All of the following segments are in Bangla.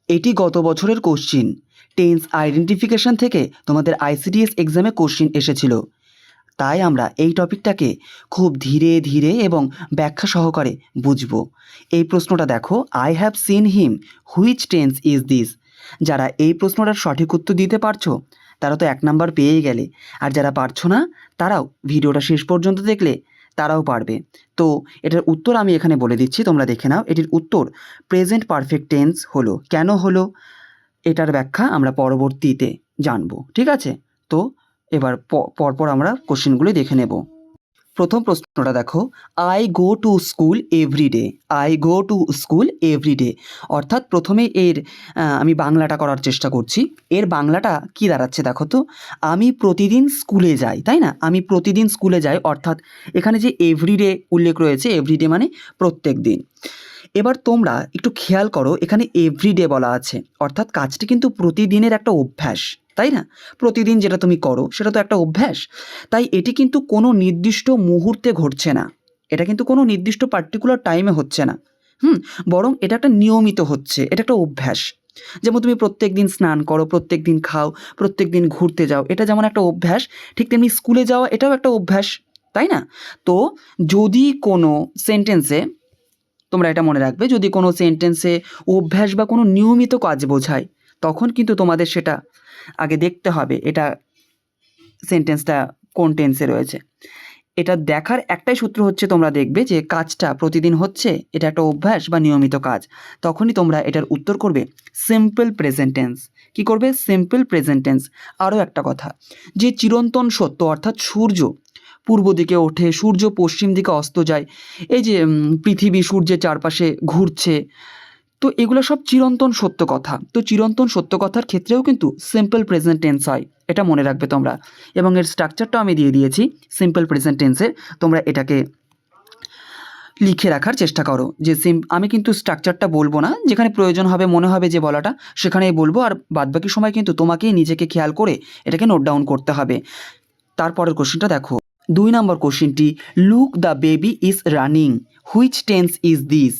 এটি গত বছরের কোশ্চিন। টেন্স আইডেন্টিফিকেশন থেকে তোমাদের আইসিডিএস এক্সামে কোশ্চিন এসেছিল, তাই আমরা এই টপিকটাকে খুব ধীরে ধীরে এবং ব্যাখ্যা সহকারে বুঝব। এই প্রশ্নটা দেখো, I have seen him, which tense is this? যারা এই প্রশ্নটার সঠিক উত্তর দিতে পারছো তারা তো 1 নাম্বার পেয়েই গেলে, আর যারা পারছো না তারাও ভিডিওটা শেষ পর্যন্ত দেখলে তারাও পারবে। তো এটার উত্তর আমি এখানে বলে দিচ্ছি, তোমরা দেখে নাও। এটির উত্তর প্রেজেন্ট পারফেক্ট টেন্স হলো। কেন হলো এটার ব্যাখ্যা আমরা পরবর্তীতে জানবো, ঠিক আছে? তো এবার পরপর আমরা কোশ্চেনগুলি দেখে নেব। প্রথম প্রশ্নটা দেখো, I go to school everyday. I go to school everyday অর্থাৎ প্রথমে এর আমি বাংলাটা করার চেষ্টা করছি। এর বাংলাটা কি দাঁড়াচ্ছে দেখো তো, আমি প্রতিদিন স্কুলে যাই, তাই না? আমি প্রতিদিন স্কুলে যাই, অর্থাৎ এখানে যে এভরিডে উল্লেখ রয়েছে, এভরিডে মানে প্রত্যেক দিন। এবার তোমরা একটু খেয়াল করো, এখানে এভরিডে বলা আছে, অর্থাৎ কাজটি কিন্তু প্রতিদিনের একটা অভ্যাস, তাই না? প্রতিদিন যেটা তুমি করো সেটা তো একটা অভ্যাস। তাই এটি কিন্তু কোনো নির্দিষ্ট মুহূর্তে ঘটছে না, এটা কিন্তু কোনো নির্দিষ্ট পার্টিকুলার টাইমে হচ্ছে না, বরং এটা একটা নিয়মিত হচ্ছে, এটা একটা অভ্যাস। যেমন তুমি প্রত্যেক দিন স্নান করো, প্রত্যেক দিন খাও, প্রত্যেক দিন ঘুরতে যাও, এটা যেমন একটা অভ্যাস, ঠিক তেমনি স্কুলে যাওয়া এটাও একটা অভ্যাস, তাই না? তো যদি কোনো সেন্টেন্সে, তোমরা এটা মনে রাখবে, যদি কোনো সেন্টেন্সে অভ্যাস বা কোনো নিয়মিত কাজ বোঝায় তখন কিন্তু তোমাদের সেটা আগে দেখতে হবে এটা সেন্টেন্সটা কোন টেন্সে রয়েছে। এটা দেখার একটাই সূত্র হচ্ছে, তোমরা দেখবে যে কাজটা প্রতিদিন হচ্ছে, এটা একটা অভ্যাস বা নিয়মিত কাজ, তখনই তোমরা এটার উত্তর করবে সিম্পল প্রেজেন্ট টেন্স। কী করবে? Simple present tense. আরও একটা কথা, যে চিরন্তন সত্য, অর্থাৎ সূর্য পূর্ব দিকে ওঠে, সূর্য পশ্চিম দিকে অস্ত যায়, এই যে পৃথিবী সূর্যের চারপাশে ঘুরছে, তো এগুলো সব চিরন্তন সত্য কথা। তো চিরন্তন সত্য কথার ক্ষেত্রেও কিন্তু সিম্পল প্রেজেন্ট টেন্স হয়, এটা মনে রাখবে তোমরা। এবং এর স্ট্রাকচারটাও আমি দিয়ে দিয়েছি সিম্পল প্রেজেন্ট টেন্সের, তোমরা এটাকে লিখে রাখার চেষ্টা করো। যে আমি কিন্তু স্ট্রাকচারটা বলবো না, যেখানে প্রয়োজন হবে মনে হবে যে বলাটা সেখানেই বলবো, আর বাদবাকি সময় কিন্তু তোমাকেই নিজেকে খেয়াল করে এটাকে নোট ডাউন করতে হবে। তারপরের কোশ্চেনটা দেখো, 2 নম্বর কোশ্চেনটি, look the baby is running, which tense is this?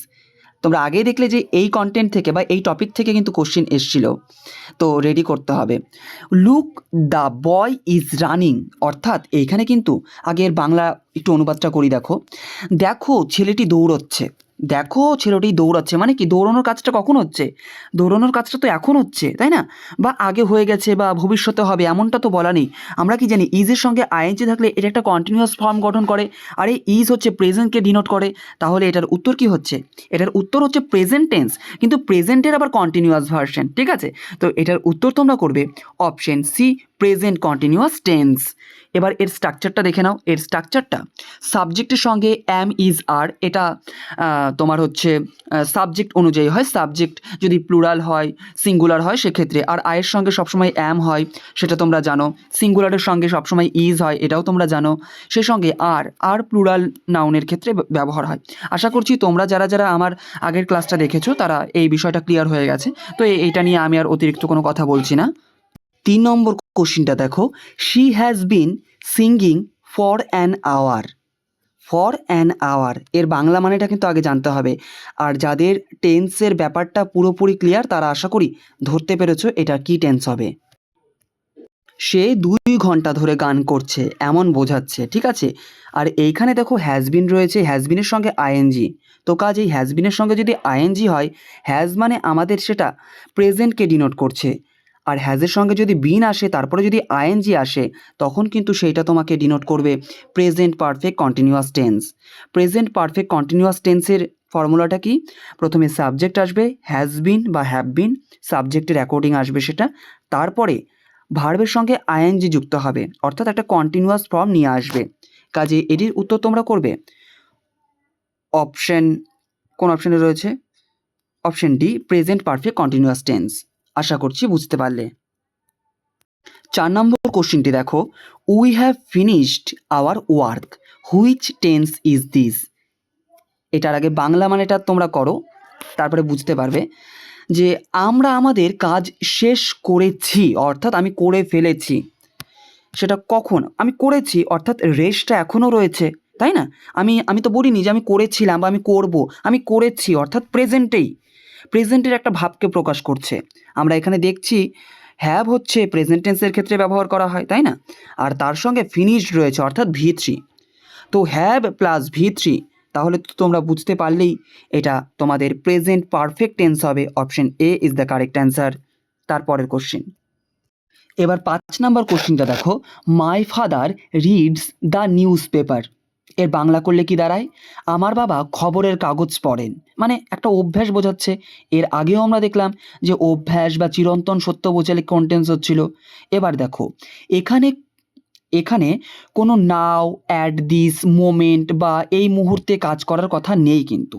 তোমরা আগেই দেখলে যে এই কন্টেন্ট থেকে বা এই টপিক থেকে কিন্তু কোশ্চেন এসছিল, তো রেডি করতে হবে। Look the boy is running অর্থাৎ এইখানে কিন্তু আগের বাংলা একটু অনুবাদটা করি। দেখো, দেখো ছেলেটি দৌড়চ্ছে, দেখো ছেলেটি দৌড়াচ্ছে মানে কি? দৌড়ানোর কাজটা কখন হচ্ছে? দৌড়ানোর কাজটা তো এখন হচ্ছে, তাই না? বা আগে হয়ে গেছে বা ভবিষ্যতে হবে এমনটা তো বলা নেই। আমরা কি জানি, ইজের সঙ্গে আইএনজি থাকলে এটা একটা কন্টিনিউয়াস ফর্ম গঠন করে, আর এই ইজ হচ্ছে প্রেজেন্টকে ডিনোট করে। তাহলে এটার উত্তর কি হচ্ছে? এটার উত্তর হচ্ছে প্রেজেন্ট টেন্স, কিন্তু প্রেজেন্টের আবার কন্টিনিউয়াস ভার্সন, ঠিক আছে? তো এটার উত্তর তোমরা করবে option C, present continuous tense. এবার এর স্ট্রাকচারটা দেখে নাও। এর স্ট্রাকচারটা, সাবজেক্টের সঙ্গে অ্যাম ইজ আর, এটা তোমার হচ্ছে সাবজেক্ট অনুযায়ী হয়। সাবজেক্ট যদি প্লুরাল হয়, সিঙ্গুলার হয় সেক্ষেত্রে, আর আয়ের সঙ্গে সবসময় অ্যাম হয় সেটা তোমরা জানো। সিঙ্গুলারের সঙ্গে সবসময় ইজ হয়, এটাও তোমরা জানো। সে সঙ্গে আর প্লুরাল নাউনের ক্ষেত্রে ব্যবহার হয়। আশা করছি তোমরা যারা যারা আমার আগের ক্লাসটা দেখেছো তারা এই বিষয়টা ক্লিয়ার হয়ে গেছে। তো এইটা নিয়ে আমি আর অতিরিক্ত কোনো কথা বলছি না। 3 নম্বর কোশ্চিনটা দেখো, she has been singing for an hour. For an hour এর বাংলা মানেটা কিন্তু আগে জানতে হবে। আর যাদের টেন্সের ব্যাপারটা পুরোপুরি ক্লিয়ার তারা আশা করি ধরতে পেরেছো এটা কি টেন্স হবে। সে 2 ঘন্টা ধরে গান করছে এমন বোঝাচ্ছে, ঠিক আছে? আর এইখানে দেখো হ্যাজবিন রয়েছে, হ্যাজবিনের সঙ্গে আইএনজি। তো কাজেই হ্যাজবিনের সঙ্গে যদি আইএনজি হয়, হ্যাজ মানে আমাদের সেটা প্রেজেন্টকে ডিনোট করছে, আর হ্যাজের সঙ্গে যদি বিন আসে তারপরে যদি আইএনজি আসে তখন কিন্তু সেইটা তোমাকে ডিনোট করবে present perfect continuous tense. Present perfect continuous টেন্সের ফর্মুলাটা কি? প্রথমে সাবজেক্ট আসবে, হ্যাজ বিন বা হ্যাভ বিন, সাবজেক্টের অ্যাকর্ডিং আসবে সেটা, তারপরে ভার্বের সঙ্গে আইএনজি যুক্ত হবে, অর্থাৎ একটা কন্টিনিউয়াস ফর্ম নিয়ে আসবে। কাজে এটির উত্তর তোমরা করবে অপশন, কোন অপশনে রয়েছে? Option D, present perfect continuous tense. আশা করছি বুঝতে পারলে। 4 নম্বর কোশ্চেনটি দেখো, we have finished our work, which tense is this? এটার আগে বাংলা মানেটা তোমরা করো, তারপরে বুঝতে পারবে যে আমরা আমাদের কাজ শেষ করেছি, অর্থাৎ আমি করে ফেলেছি। সেটা কখন আমি করেছি, অর্থাৎ রেস্টটা এখনও রয়েছে, তাই না? আমি তো বলিনি যে আমি করেছিলাম বা আমি করব, আমি করেছি অর্থাৎ প্রেজেন্টেই। প্রেজেন্টের একটা ভাবকে প্রকাশ করছে। আমরা এখানে দেখছি হ্যাভ হচ্ছে প্রেজেন্ট টেন্সের ক্ষেত্রে ব্যবহার করা হয়, তাই না? আর তার সঙ্গে ফিনিশড রয়েছে অর্থাৎ V3। তো হ্যাভ প্লাস V3, তাহলে তো তোমরা বুঝতে পারলেই এটা তোমাদের প্রেজেন্ট পারফেক্ট টেন্স হবে। Option A is the correct answer. তারপরের কোশ্চেন, এবার 5 নম্বর কোশ্চেনটা দেখো, my father reads the news paper. এর বাংলা করলে কি দাঁড়ায়? আমার বাবা খবরের কাগজ পড়েন। মানে একটা অভ্যাস বোঝাচ্ছে। এর আগেও আমরা দেখলাম যে অভ্যাস বা চিরন্তন সত্য বোঝালে কন্টেন্স হচ্ছিল। এবার দেখো এখানে এখানে কোনো নাও, অ্যাট দিস মোমেন্ট বা এই মুহূর্তে কাজ করার কথা নেই কিন্তু।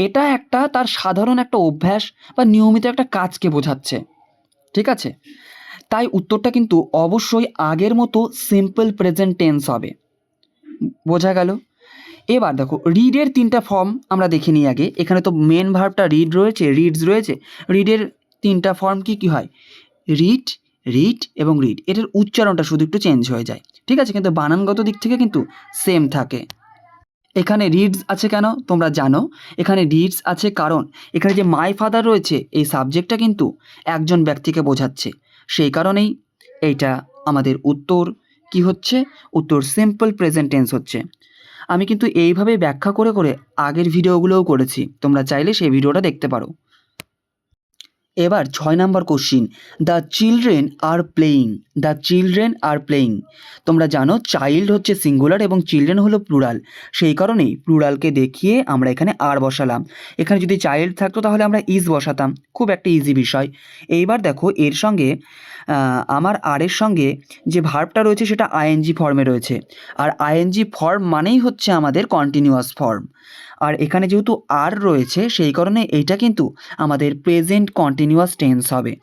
এটা একটা তার সাধারণ একটা অভ্যাস বা নিয়মিত একটা কাজকে বোঝাচ্ছে, ঠিক আছে? তাই উত্তরটা কিন্তু অবশ্যই আগের মতো সিম্পল প্রেজেন্ট টেন্স হবে। বোঝা গেল? এবার দেখো রিডের 3টা ফর্ম আমরা দেখে নিই আগে। এখানে তো মেন ভার্বটা রিড রয়েছে, রিডস রয়েছে। রিডের 3টা ফর্ম কি হয়? রিড, রিড এবং রিড। এটার উচ্চারণটা শুধু একটু চেঞ্জ হয়ে যায়, ঠিক আছে? কিন্তু বানানগত দিক থেকে কিন্তু সেম থাকে। এখানে রিডস আছে কেন তোমরা জানো? এখানে রিডস আছে কারণ এখানে যে মাই ফাদার রয়েছে এই সাবজেক্টটা কিন্তু একজন ব্যক্তিকে বোঝাচ্ছে। সেই কারণেই এইটা আমাদের উত্তর কি হচ্ছে? উত্তর সিম্পল প্রেজেন্ট টেন্স হচ্ছে। আমি কিন্তু এইভাবে ব্যাখ্যা করে করে আগের ভিডিওগুলোও করেছি, তোমরা চাইলে সেই ভিডিওটা দেখতে পারো। এবার 6 নম্বর question, the children are playing. The children are playing. তোমরা জানো চাইল্ড হচ্ছে সিঙ্গুলার এবং চিলড্রেন হলো প্লুরাল। সেই কারণেই প্লুরালকে দেখিয়ে আমরা এখানে আর বসালাম। এখানে যদি চাইল্ড থাকতো তাহলে আমরা ইজ বসাতাম। খুব একটা ইজি বিষয়। এইবার দেখো এর সঙ্গে আমার আর এর সঙ্গে যে ভার্বটা রয়েছে সেটা আইএনজি ফর্মে রয়েছে। আর আইএনজি ফর্ম মানেই হচ্ছে আমাদের কন্টিনিউয়াস ফর্ম। আর এখানে যেহেতু আর রয়েছে সেই কারণে এইটা কিন্তু আমাদের প্রেজেন্ট কন্টিনিউয়াস টেন্স হবে।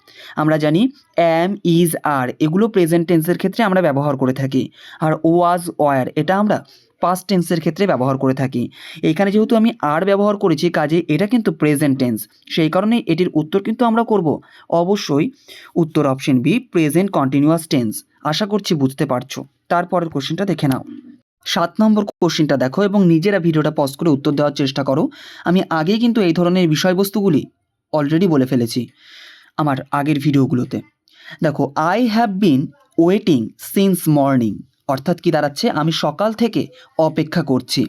আমরা জানি অ্যাম, ইজ, আর এগুলো প্রেজেন্ট টেন্সের ক্ষেত্রে আমরা ব্যবহার করে থাকি। আর ওয়াজ, ওয়ার এটা আমরা পাস্ট টেন্সের ক্ষেত্রে ব্যবহার করে থাকি। এইখানে যেহেতু আমি আর ব্যবহার করেছি কাজে এটা কিন্তু প্রেজেন্ট টেন্স। সেই কারণে এটির উত্তর কিন্তু আমরা করব অবশ্যই উত্তর option B, present continuous tense. আশা করছি বুঝতে পারছো। তারপরের কোশ্চেনটা দেখে নাও। 7 নম্বর কোশ্চেনটা দেখো এবং নিজেরা ভিডিওটা পজ করে উত্তর দেওয়ার চেষ্টা করো। আমি আগেই কিন্তু এই ধরনের বিষয়বস্তুগুলি অলরেডি বলে ফেলেছি আমার আগের ভিডিওগুলোতে। দেখো I have been waiting since morning, অর্থাৎ কি দাঁড়াচ্ছে? আমি সকাল থেকে অপেক্ষা করছি।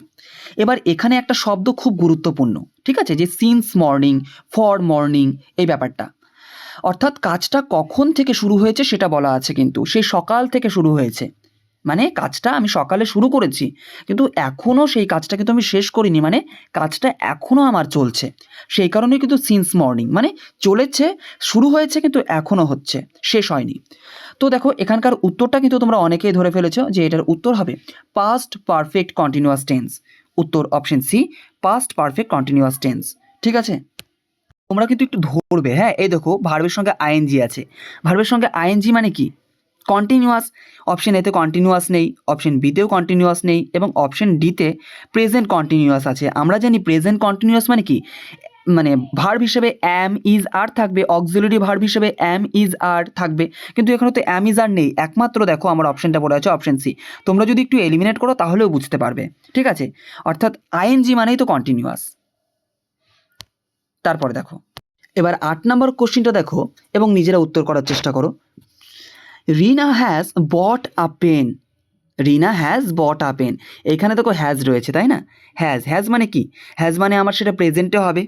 এবার এখানে একটা শব্দ খুব গুরুত্বপূর্ণ, ঠিক আছে? যে সিন্স মর্নিং, ফর মর্নিং, এই ব্যাপারটা অর্থাৎ কাজটা কখন থেকে শুরু হয়েছে সেটা বলা আছে, কিন্তু সেই সকাল থেকে শুরু হয়েছে। মানে কাজটা আমি সকালে শুরু করেছি কিন্তু এখনও সেই কাজটা কিন্তু আমি শেষ করিনি, মানে কাজটা এখনও আমার চলছে। সেই কারণেই কিন্তু সিন্স মর্নিং মানে চলেছে, শুরু হয়েছে কিন্তু এখনও হচ্ছে, শেষ হয়নি। তো দেখো এখানকার উত্তরটা কিন্তু তোমরা অনেকেই ধরে ফেলেছো যে এটার উত্তর হবে পাস্ট পারফেক্ট কন্টিনিউয়াস টেন্স। উত্তর option C, past perfect continuous tense. ঠিক আছে, তোমরা কিন্তু একটু ধরবে। হ্যাঁ, এই দেখো ভার্বের সঙ্গে আইএনজি আছে। ভার্বের সঙ্গে আইএনজি মানে কি? কন্টিনিউয়াস। অপশন এতে কন্টিনিউয়াস নেই, অপশন বিতেও কন্টিনিউয়াস নেই এবং অপশন ডিতে প্রেজেন্ট কন্টিনিউয়াস আছে। আমরা জানি প্রেজেন্ট কন্টিনিউয়াস মানে কি, মানে ভার্ব হিসেবে অ্যাম, ইজ, আর থাকবে, অক্সিলারি ভার্ব হিসেবে অ্যাম, ইজ, আর থাকবে। কিন্তু এখানে তো অ্যাম, ইজ, আর নেই, একমাত্র দেখো আমার অপশনটা পড়ে আছে অপশন সি। তোমরা যদি একটু এলিমিনেট করো তাহলেও বুঝতে পারবে। ঠিক আছে, অর্থাৎ আইএনজি মানেই তো কন্টিনিউয়াস। তারপরে দেখো এবার 8 নম্বর কোশ্চিনটা দেখো এবং নিজেরা উত্তর করার চেষ্টা করো। Rina has bought a pen. Rina has bought a pen. এখানে দেখো হ্যাজ রয়েছে, তাই না? হ্যাজ, হ্যাজ মানে কি? হ্যাজ মানে আমার সেটা প্রেজেন্টে হবে।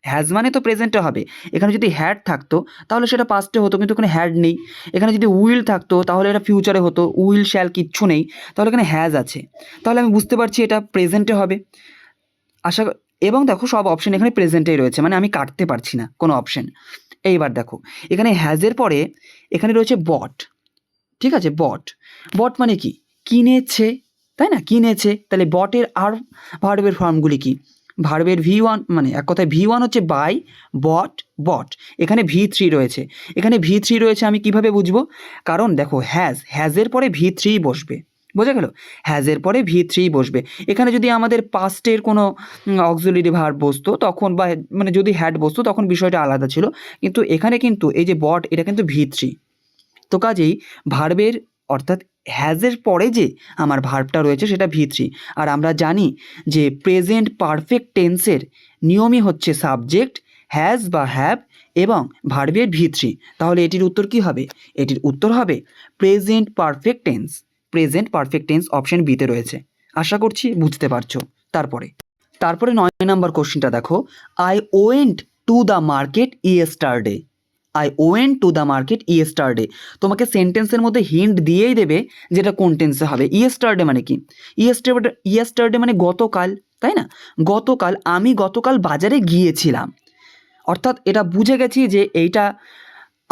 হ্যাজ মানে তো প্রেজেন্টে হবে। এখানে যদি হ্যাড থাকতো তাহলে সেটা পাস্টে হতো, কিন্তু এখানে হ্যাড নেই। এখানে যদি উইল থাকতো তাহলে এটা ফিউচারে হতো। উইল, শ্যাল কিচ্ছু নেই, তাহলে এখানে হ্যাজ আছে। তাহলে আমি বুঝতে পারছি এটা প্রেজেন্টে হবে। আশা এবং দেখো সব অপশন এখানে প্রেজেন্টেই রয়েছে, মানে আমি কাটতে পারছি না কোনো অপশন। এইবার দেখো এখানে হ্যাজের পরে এখানে রয়েছে বট। ঠিক আছে, বট। বট মানে কি? কিনেছে, তাই না? কিনেছে। তাহলে বটের আর ভার্বের ফর্মগুলি কি? ভার্বের V1 মানে এক কথায় V1 হচ্ছে বাই, বট, বট। এখানে V3 রয়েছে। এখানে V3 রয়েছে আমি কিভাবে বুঝবো? কারণ দেখো হ্যাজের পরে V3 বসবে। বোঝা গেল? হ্যাজের পরে V3 বসবে। এখানে যদি আমাদের পাস্টের কোনো অক্সিলারি ভার্ব বসতো তখন, বা মানে যদি হ্যাড বসতো তখন বিষয়টা আলাদা ছিল। কিন্তু এখানে কিন্তু এই যে বট এটা কিন্তু V3। তো কাজেই ভার্বের অর্থাৎ হ্যাজের পরে যে আমার ভার্বটা রয়েছে সেটা V3। আর আমরা জানি যে প্রেজেন্ট পারফেক্ট টেন্সের নিয়মই হচ্ছে সাবজেক্ট হ্যাজ বা হ্যাভ এবং ভার্বের ভি থ্রি, তাহলে এটির উত্তর কি হবে? এটির উত্তর হবে present perfect tense. Present perfect tense option বিতে রয়েছে। আশা করছি বুঝতে পারছো। তারপরে 9 নম্বর কোশ্চেনটা দেখো, I went to the market yesterday. I went to the market yesterday, তোমাকে সেন্টেন্সের মধ্যে হিন্ট দিয়েই দেবে যেটা কোন টেন্সে হবে। ইয়েস্টারডে মানে কি? ইয়েস্টারডে মানে গতকাল, তাই না? আমি গতকাল বাজারে গিয়েছিলাম, অর্থাৎ এটা বুঝে গেছি যে এইটা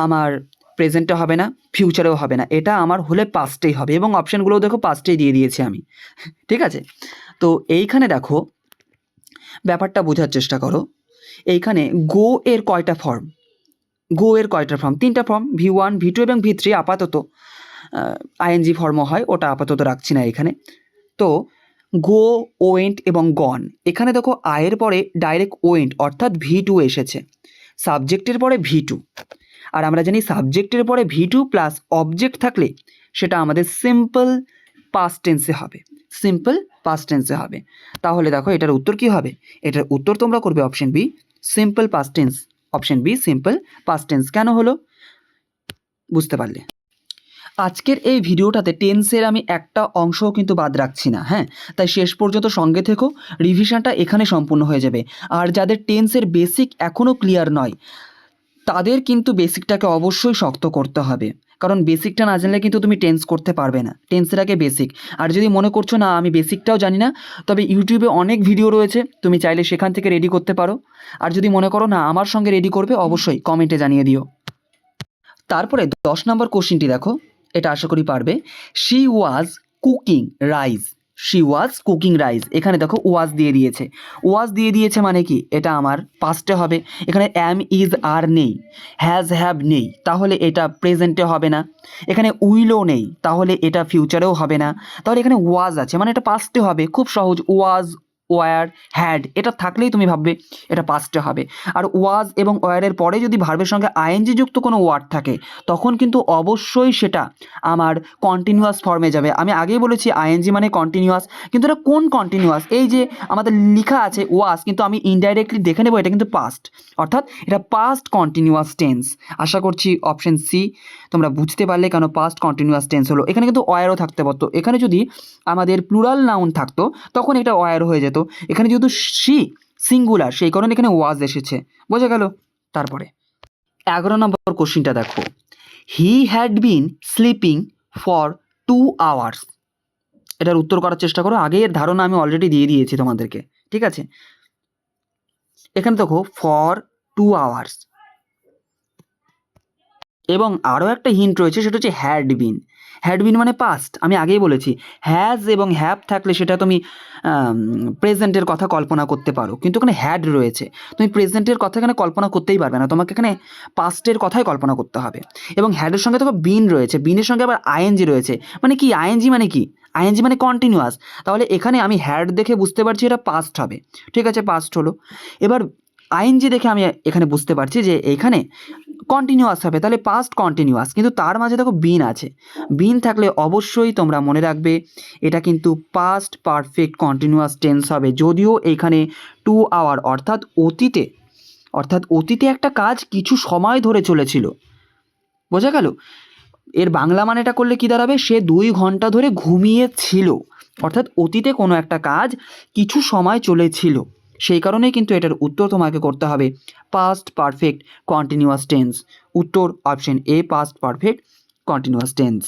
আমার প্রেজেন্টে হবে না, ফিউচারেও হবে না, এটা আমার হলে পাস্টেই হবে, এবং অপশানগুলোও দেখো পাস্টেই দিয়ে দিয়েছি আমি। ঠিক আছে, তো এইখানে দেখো ব্যাপারটা বোঝার চেষ্টা করো। এইখানে গো এর কয়টা ফর্ম? তিনটা ফর্ম, V1 V2 এবং V3। আপাতত আইএনজি ফর্মও হয়, ওটা আপাতত রাখছি না এখানে। তো গো, ওয়েন্ট এবং গন, এখানে দেখো আয়ের পরে ডাইরেক্ট ওয়েন্ট অর্থাৎ V2 এসেছে, সাবজেক্টের পরে V2। আর আমরা জানি সাবজেক্টের পরে V2 প্লাস অবজেক্ট থাকলে সেটা আমাদের সিম্পল পাস্ট টেন্সে হবে। তাহলে দেখো এটার উত্তর কি হবে? এটার উত্তর তোমরা করবে option B, simple past tense. Option B simple past tense. কেন হলো বুঝতে পারলে? আজকের এই ভিডিওটাতে টেন্সের আমি একটা অংশও কিন্তু বাদ রাখছি না, হ্যাঁ, তাই শেষ পর্যন্ত সঙ্গে থেকো, রিভিশনটা এখানে সম্পূর্ণ হয়ে যাবে। আর যাদের টেন্সের বেসিক এখনও ক্লিয়ার নয়, তাদের কিন্তু বেসিকটাকে অবশ্যই শক্ত করতে হবে, কারণ বেসিকটা না জানলে কিন্তু তুমি টেন্স করতে পারবে না। টেন্সের আগে বেসিক। আর যদি মনে করছো না আমি বেসিকটাও জানি না, তবে ইউটিউবে অনেক ভিডিও রয়েছে, তুমি চাইলে সেখান থেকে রেডি করতে পারো। আর যদি মনে করো না আমার সঙ্গে রেডি করবে, অবশ্যই কমেন্টে জানিয়ে দিও। তারপরে 10 নম্বর কোশ্চেনটি দেখো, এটা আশা করি পারবে। She was cooking rice. এখানে দেখো ওয়াজ দিয়ে দিয়েছে মানে কি? এটা আমার পাস্টে হবে। এখানে অ্যাম, ইজ, আর নেই, হ্যাজ, হ্যাভ নেই, তাহলে এটা প্রেজেন্টে হবে না। এখানে উইলও নেই, তাহলে এটা ফিউচারেও হবে না। তাহলে এখানে ওয়াজ আছে মানে এটা পাস্টে হবে। খুব সহজ, ওয়াজ, ওয়ার, হ্যাড, এটা থাকলেই তুমি ভাববে এটা পাস্টে হবে। আর ওয়াজ এবং ওয়ারের পরে যদি ভার্বের সঙ্গে আইএনজি যুক্ত কোনো ওয়ার্ড থাকে, তখন কিন্তু অবশ্যই সেটা আমার কন্টিনিউয়াস ফর্মে যাবে। আমি আগেই বলেছি আইএনজি মানে কন্টিনিউয়াস, কিন্তু এটা কোন কন্টিনিউয়াস? এই যে আমাদের লেখা আছে ওয়াজ, কিন্তু আমি ইনডাইরেক্টলি দেখে নেবো এটা কিন্তু পাস্ট, অর্থাৎ এটা পাস্ট কন্টিনিউয়াস টেন্স। আশা করছি অপশন সি তোমরা বুঝতে পারলে কেন পাস্ট কন্টিনিউয়াস টেন্স হলো। এখানে কিন্তু ওয়ারও থাকতে পারতো, এখানে যদি আমাদের প্লুরাল নাউন থাকতো তখন এটা ওয়ার হয়ে যেত। এখানে যেহেতু শি সিঙ্গুলার, সেই কারণে এখানে ওয়াজ এসেছে। বোঝা গেল? তারপরে 11 নম্বর কোশ্চিনটা দেখো, he had been sleeping for 2 hours। এটার উত্তর করার চেষ্টা করো। আগের ধারণা আমি অলরেডি দিয়ে দিয়েছি তোমাদেরকে, ঠিক আছে? এখানে দেখো ফর 2 hours, এবং আরও একটা হিন্ট রয়েছে, সেটা হচ্ছে হ্যাড বিন মানে পাস্ট। আমি আগেই বলেছি হ্যাজ এবং হ্যাভ থাকলে সেটা তুমি প্রেজেন্টের কথা কল্পনা করতে পারো, কিন্তু এখানে হ্যাড রয়েছে, তুমি প্রেজেন্টের কথা এখানে কল্পনা করতেই পারবে না, তোমাকে এখানে পাস্টের কথাই কল্পনা করতে হবে। এবং হ্যাডের সঙ্গে দেখো বিন রয়েছে, বিনের সঙ্গে আবার আইএনজি রয়েছে, মানে কি আইএনজি মানে কন্টিনিউয়াস। তাহলে এখানে আমি হ্যাড দেখে বুঝতে পারছি এটা পাস্ট হবে, ঠিক আছে, পাস্ট হলো। এবার আইএনজি দেখে আমি এখানে বুঝতে পারছি যে এখানে কন্টিনিউয়াস হবে, তাহলে পাস্ট কন্টিনিউয়াস, কিন্তু তার মাঝে দেখো বিন আছে। বিন থাকলে অবশ্যই তোমরা মনে রাখবে এটা কিন্তু পাস্ট পারফেক্ট কন্টিনিউয়াস টেন্স হবে। যদিও এখানে 2 hour অতীতে একটা কাজ কিছু সময় ধরে চলেছিল। বোঝা গেল? এর বাংলা মানেটা করলে কি দাঁড়াবে? সে 2 ঘন্টা ধরে ঘুমিয়েছিল, অর্থাৎ অতীতে কোনো একটা কাজ কিছু সময় চলেছিল। সেই কারণেই কিন্তু এটার উত্তর তোমাকে করতে হবে পাস্ট পারফেক্ট কন্টিনিউয়াস টেন্স। উত্তর option A, past perfect continuous tense.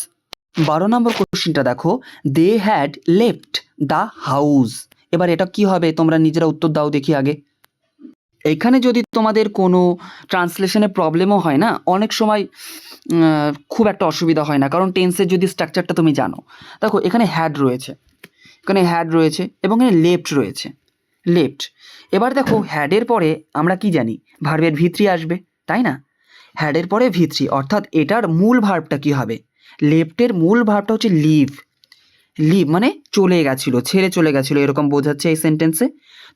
12 নম্বর কোশ্চেনটা দেখো, they had left the house. এবার এটা কি হবে তোমরা নিজেরা উত্তর দাও দেখি আগে। এখানে যদি তোমাদের কোনো ট্রান্সলেশনে প্রবলেমও হয় না, অনেক সময় খুব একটা অসুবিধা হয় না, কারণ টেন্সের যদি স্ট্রাকচারটা তুমি জানো। দেখো এখানে হ্যাড রয়েছে এবং এখানে লেফট। এবার দেখো হ্যাডের পরে আমরা কি জানি? ভার্বের ভি3 আসবে, তাই না? হ্যাডের পরে ভি3, অর্থাৎ এটার মূল ভার্বটা কি হবে? লেফটের মূল ভার্বটা হচ্ছে লিভ মানে চলে গেছিলো, ছেড়ে চলে গেছিলো, এরকম বোঝাচ্ছে এই সেন্টেন্সে।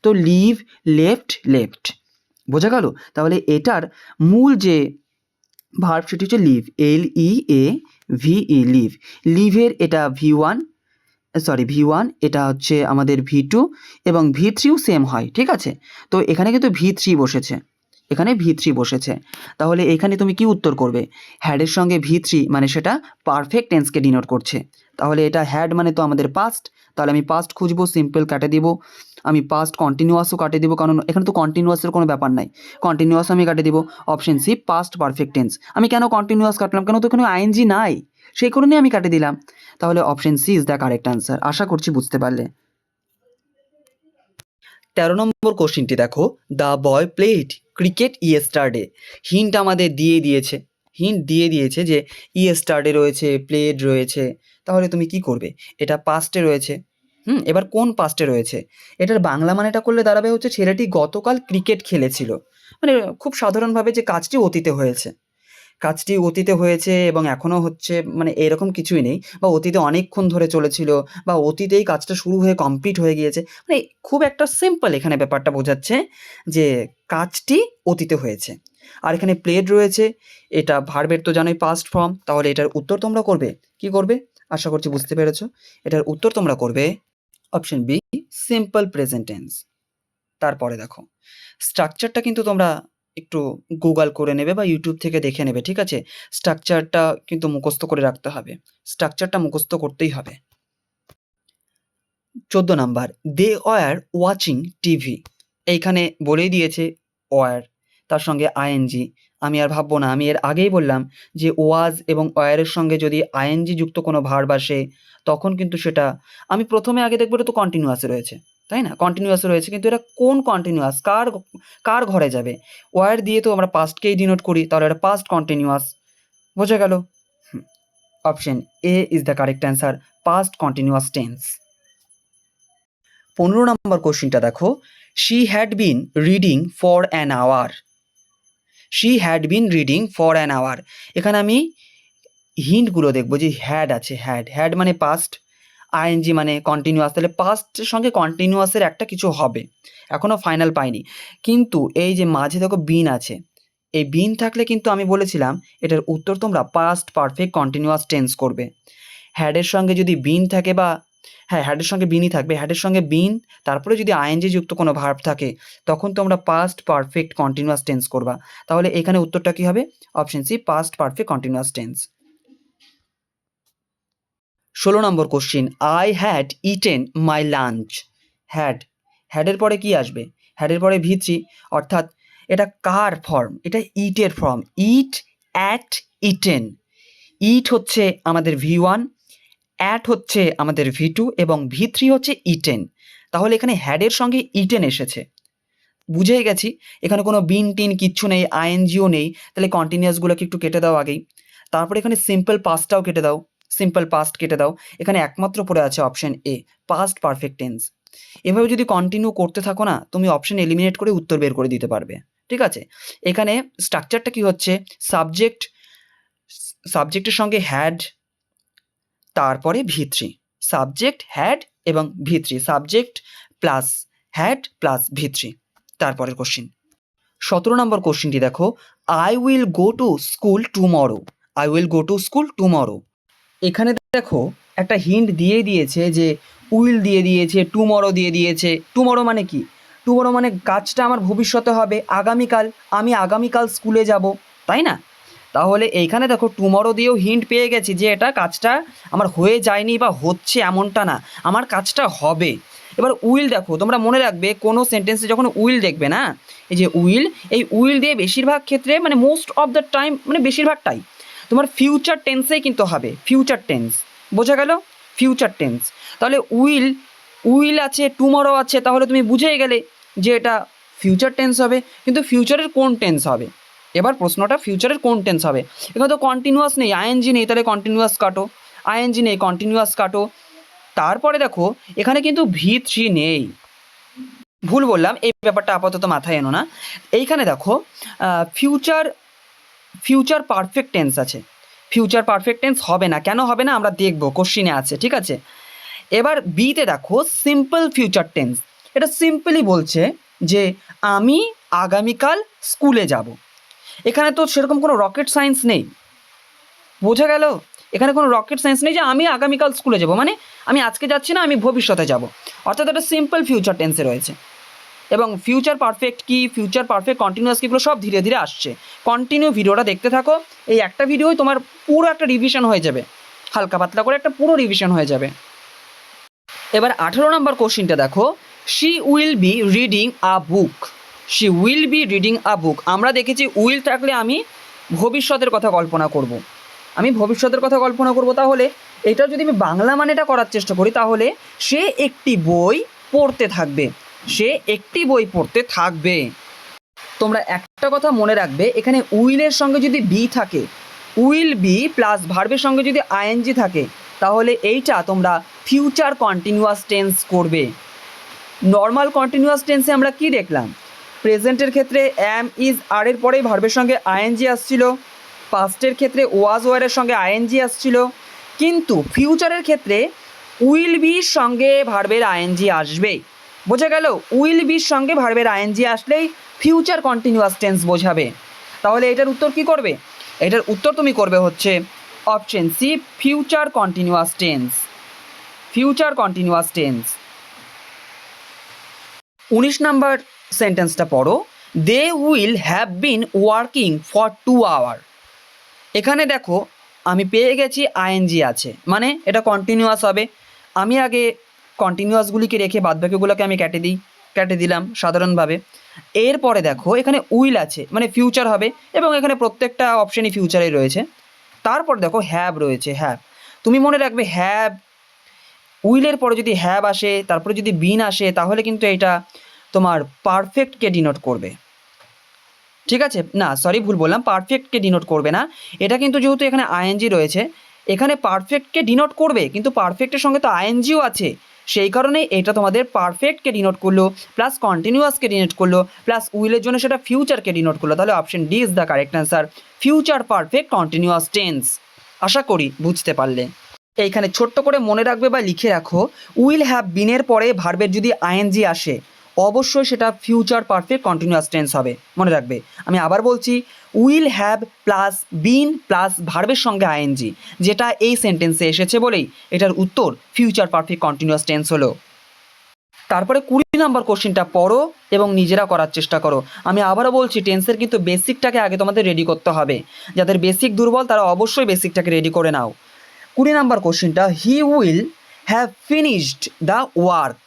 তো লিভ, লেফট, বোঝা গেল? তাহলে এটার মূল যে ভার্ব সেটি হচ্ছে লিভ, LEAVE, লিভের এটা V1, এটা হচ্ছে আমাদের V2 এবং V3ও সেম হয়, ঠিক আছে? তো এখানে কিন্তু V3 বসেছে, এখানে ভি3 বসেছে। তাহলে এখানে তুমি কি উত্তর করবে? হ্যাডের সঙ্গে ভি3 মানে সেটা পারফেক্ট টেন্সকে ডিনোট করছে। তাহলে এটা হ্যাড মানে তো আমাদের পাস্ট, তাহলে আমি পাস্ট খুঁজবো, সিম্পল কাটে দিব, আমি পাস্ট কন্টিনিউয়াসও কাটে দিব, কারণ এখানে তো কন্টিনিউয়াসের কোনো ব্যাপার নাই, কন্টিনিউয়াস আমি কাটে দিব। Option C past perfect tense. আমি কেন কন্টিনিউয়াস কাটলাম, কেন তো কোনো আইএনজি নাই, সেই কারণে আমি কাটে দিলাম। তাহলে option C is the correct answer. আশা করছি বুঝতে পারলে। 13 নম্বর কোশ্চিনটি দেখো, the boy played cricket yesterday. Hint আমাদের দিয়ে দিয়েছে যে ইয়েস্টারডে রয়েছে, প্লেড রয়েছে। তাহলে তুমি কি করবে? এটা পাস্টে রয়েছে। এবার কোন পাস্টে রয়েছে? এটার বাংলা মানেটা করলে দাঁড়াবে হচ্ছে ছেলেটি গতকাল ক্রিকেট খেলেছিল। মানে খুব সাধারণভাবে যে কাজটি অতীতে হয়েছে এবং এখনও হচ্ছে, মানে এরকম কিছুই নেই, বা অতীতে অনেকক্ষণ ধরে চলেছিল, বা অতীতেই কাজটা শুরু হয়ে কমপ্লিট হয়ে গিয়েছে। মানে খুব একটা সিম্পল এখানে ব্যাপারটা বোঝাচ্ছে যে কাজটি অতীতে হয়েছে। আর এখানে প্লেড রয়েছে, এটা ভার্বের তো জানোই পাস্ট ফর্ম। তাহলে এটার উত্তর তোমরা করবে কি করবে? আশা করছি বুঝতে পেরেছো। এটার উত্তর তোমরা করবে option B, simple present tense. তারপরে দেখো, স্ট্রাকচারটা কিন্তু তোমরা একটু গুগল করে নেবে বা ইউটিউব থেকে দেখে নেবে, ঠিক আছে? স্ট্রাকচারটা কিন্তু মুখস্থ করে রাখতে হবে, স্ট্রাকচারটা মুখস্থ করতেই হবে। 14 number, they were watching TV. এইখানে বলেই দিয়েছে ওয়ার, তার সঙ্গে আইএনজি। আমি আর ভাববো না, আমি এর আগেই বললাম যে ওয়াজ এবং ওয়ারের সঙ্গে যদি আইএনজি যুক্ত কোনো ভার্ব আসে তখন কিন্তু সেটা, আমি প্রথমে আগে দেখবো এটা তো কন্টিনিউয়াসে রয়েছে, তাই না? কন্টিনিউয়াসে রয়েছে, কিন্তু এটা কোন কন্টিনিউয়াস, কার ঘরে যাবে? ওয়ার দিয়ে তো আমরা পাস্টকেই ডিনোট করি, তাহলে এটা পাস্ট কন্টিনিউয়াস। বোঝা গেল? Option A is the correct answer, past continuous tense. 15 নম্বর কোশ্চিনটা দেখো, she had been reading for an hour. She had been reading for an hour. এখানে আমি হিন্টগুলো দেখবো যে হ্যাড আছে, হ্যাড মানে পাস্ট, আইএনজি মানে কন্টিনিউয়াস, তাহলে পাস্টের সঙ্গে কন্টিনিউয়াসের একটা কিছু হবে, এখনও ফাইনাল পাইনি। কিন্তু এই যে মাঝে দেখো বিন আছে, এই বিন থাকলে কিন্তু আমি বলেছিলাম এটার উত্তর তোমরা পাস্ট পারফেক্ট কন্টিনিউয়াস টেন্স করবে। হ্যাডের সঙ্গে যদি বিন থাকে, বা হ্যাঁ হ্যাডের সঙ্গে বিনই থাকবে, হ্যাডের সঙ্গে বিন, তারপরে যদি আইএনজি যুক্ত কোনো ভার্ব থাকে তখন তোমরা পাস্ট পারফেক্ট কন্টিনিউয়াস টেন্স করবা। তাহলে এখানে উত্তরটা কি হবে? Option C, past perfect continuous tense. 16 নম্বর question, I had eaten my lunch. হ্যাডের পরে কি আসবে? হ্যাডের পরে ভি3, অর্থাৎ এটা কার ফর্ম? এটা ইটের ফর্ম, ইট, অ্যাট, ইটেন। ইট হচ্ছে আমাদের ভি1, অ্যাট হচ্ছে আমাদের ভি2 এবং ভি3 হচ্ছে ইটেন। তাহলে এখানে হ্যাডের সঙ্গে ইটেন এসেছে, বুঝেই গেছি এখানে কোনো বিন টিন কিচ্ছু নেই, আইএনজিও নেই, তাহলে কন্টিনিউয়াসগুলোকে একটু কেটে দাও আগেই। তারপরে এখানে সিম্পল পাস্টটাও কেটে দাও, সিম্পল পাস্ট কেটে দাও। এখানে একমাত্র পড়ে আছে option A, past perfect tense. এভাবে যদি কন্টিনিউ করতে থাকো না, তুমি অপশন এলিমিনেট করে উত্তর বের করে দিতে পারবে, ঠিক আছে? এখানে স্ট্রাকচারটা কি হচ্ছে, সাবজেক্টের সঙ্গে হ্যাড, তারপরে ভি3, সাবজেক্ট হ্যাড এবং ভি3, সাবজেক্ট প্লাস হ্যাড প্লাস ভি3। তারপরের কোশ্চিন 17 নম্বর কোশ্চিনটি দেখো, I will go to school tomorrow. I will go to school tomorrow. এখানে দেখো একটা হিন্ট দিয়ে দিয়েছে যে উইল দিয়ে দিয়েছে, টুমরো দিয়ে দিয়েছে। টুমরো মানে কি? টুমরো মানে কাজটা আমার ভবিষ্যতে হবে, আগামীকাল, আমি আগামীকাল স্কুলে যাব, তাই না? তাহলে এইখানে দেখো টুমরো দিয়েও হিন্ট পেয়ে গেছি যে এটা কাজটা আমার হয়ে যায়নি বা হচ্ছে এমনটা না, আমার কাজটা হবে। এবার উইল দেখো, তোমরা মনে রাখবে কোনো সেন্টেন্সে যখন উইল দেখবে না, এই যে উইল, এই উইল দিয়ে বেশিরভাগ ক্ষেত্রে, মানে মোস্ট অফ দ্য টাইম, মানে বেশিরভাগটাই তোমার ফিউচার টেন্সেই কিন্তু হবে, ফিউচার টেন্স। বোঝা গেল? Future tense. তাহলে উইল আছে, টুমরো আছে, তাহলে তুমি বুঝেই গেলে যে এটা ফিউচার টেন্স হবে। কিন্তু ফিউচারের কোন টেন্স হবে? এবার প্রশ্নটা ফিউচারের কোন টেন্স হবে? এখানে তো কন্টিনিউয়াস নেই, আইএনজি নেই, তাহলে কন্টিনিউয়াস কাটো, আইএনজি নেই, কন্টিনিউয়াস কাটো। তারপরে দেখো এখানে কিন্তু ভি3 নেই, ভুল বললাম, এই ব্যাপারটা আপাতত মাথায় এনো না। এইখানে দেখো ফিউচার পারফেক্ট টেন্স আছে, ফিউচার পারফেক্ট টেন্স হবে না। কেন হবে না আমরা দেখবো, কোশ্চিনে আছে, ঠিক আছে? এবার বিতে দেখো সিম্পল ফিউচার টেন্স, এটা সিম্পলি বলছে যে আমি আগামীকাল স্কুলে যাব। এখানে তো সেরকম কোনো রকেট সায়েন্স নেই, বোঝা গেল? এখানে কোনো রকেট সায়েন্স নেই যে আমি আগামীকাল স্কুলে যাব, মানে আমি আজকে যাচ্ছি না, আমি ভবিষ্যতে যাব, অর্থাৎ এটা সিম্পল ফিউচার টেন্সে রয়েছে। এবং ফিউচার পারফেক্ট কি, ফিউচার পারফেক্ট কন্টিনিউয়াস কি, এগুলো সব ধীরে ধীরে আসছে। কন্টিনিউ ভিডিওটা দেখতে থাকো, এই একটা ভিডিওই তোমার পুরো একটা রিভিশন হয়ে যাবে, হালকা পাতলা করে একটা পুরো রিভিশন হয়ে যাবে। এবার 18 নম্বর কোশ্চিনটা দেখো, she will be reading a book. She will be reading a book. আমরা দেখেছি উইল থাকলে আমি ভবিষ্যতের কথা কল্পনা করব, তাহলে এটা যদি আমি বাংলা মানেটা করার চেষ্টা করি, তাহলে সে একটি বই পড়তে থাকবে। তোমরা একটা কথা মনে রাখবে, এখানে উইলের সঙ্গে যদি বি থাকে, উইল বি প্লাস ভার্বের সঙ্গে যদি আইএনজি থাকে, তাহলে এইটা তোমরা ফিউচার কন্টিনিউয়াস টেন্স করবে। নর্মাল কন্টিনিউয়াস টেন্সে আমরা কি দেখলাম, প্রেজেন্টের ক্ষেত্রে অ্যাম ইজ আর এর পরেই ভার্বের সঙ্গে আইএনজি আসছিল, পাস্টের ক্ষেত্রে ওয়াজ ওয়ারের সঙ্গে আইএনজি আসছিল, কিন্তু ফিউচারের ক্ষেত্রে উইল বির সঙ্গে ভার্বের আইএনজি আসবে। বোঝা গেল? উইল বির সঙ্গে ভার্বের আইএনজি আসলেই ফিউচার কন্টিনিউয়াস টেন্স বোঝাবে। তাহলে এটার উত্তর কি করবে? এটার উত্তর তুমি করবে হচ্ছে option C, future continuous tense. 19 number সেন্টেন্সটা পড়ো, they will have been working for 2 hour. এখানে দেখো আমি পেয়ে গেছি আইএনজি আছে, মানে এটা কন্টিনিউয়াস হবে। আমি আগে কন্টিনিউয়াসগুলিকে রেখে বাদবাকিগুলোকে আমি কেটে দিলাম সাধারণভাবে। এরপরে দেখো এখানে উইল আছে, মানে ফিউচার হবে, এবং এখানে প্রত্যেকটা অপশানই ফিউচারেই রয়েছে। তারপর দেখো হ্যাভ রয়েছে, হ্যাভ। তুমি মনে রাখবে হ্যাভ, উইলের পরে যদি হ্যাভ আসে, তারপরে যদি বিন আসে, তাহলে কিন্তু এটা তোমার পারফেক্টকে ডিনোট করবে। ঠিক আছে? না সরি, ভুল বললাম, পারফেক্টকে ডিনোট করবে না। এটা কিন্তু যেহেতু এখানে আইএনজি রয়েছে, এখানে পারফেক্টকে ডিনোট করবে, কিন্তু পারফেক্টের সঙ্গে তো আইএনজিও আছে, সেই কারণেই এটা তোমাদের পারফেক্টকে ডিনোট করলো, প্লাস কন্টিনিউয়াসকে ডিনোট করলো, প্লাস উইলের জন্য সেটা ফিউচারকে ডিনোট করলো। তাহলে option D is the correct answer, future perfect continuous tense. আশা করি বুঝতে পারলে। এইখানে ছোট্ট করে মনে রাখবে বা লিখে রাখো, উইল হ্যাভ বিনের পরে ভার্বের যদি আইএনজি আসে, অবশ্যই সেটা ফিউচার পারফেক্ট কন্টিনিউয়াস টেন্স হবে। মনে রাখবে, আমি আবার বলছি, will have plus been plus ভার্বের সঙ্গে আইএনজি, যেটা এই সেন্টেন্সে এসেছে বলেই এটার উত্তর ফিউচার পারফেক্ট কন্টিনিউয়াস টেন্স হলো। তারপরে 20 নম্বর কোশ্চেনটা পড়ো এবং নিজেরা করার চেষ্টা করো। আমি আবারও বলছি, টেন্সের কিন্তু বেসিকটাকে আগে তোমাদের রেডি করতে হবে। যাদের বেসিক দুর্বল তারা অবশ্যই বেসিকটাকে রেডি করে নাও। 20 নম্বর কোশ্চেনটা, he will have finished the work.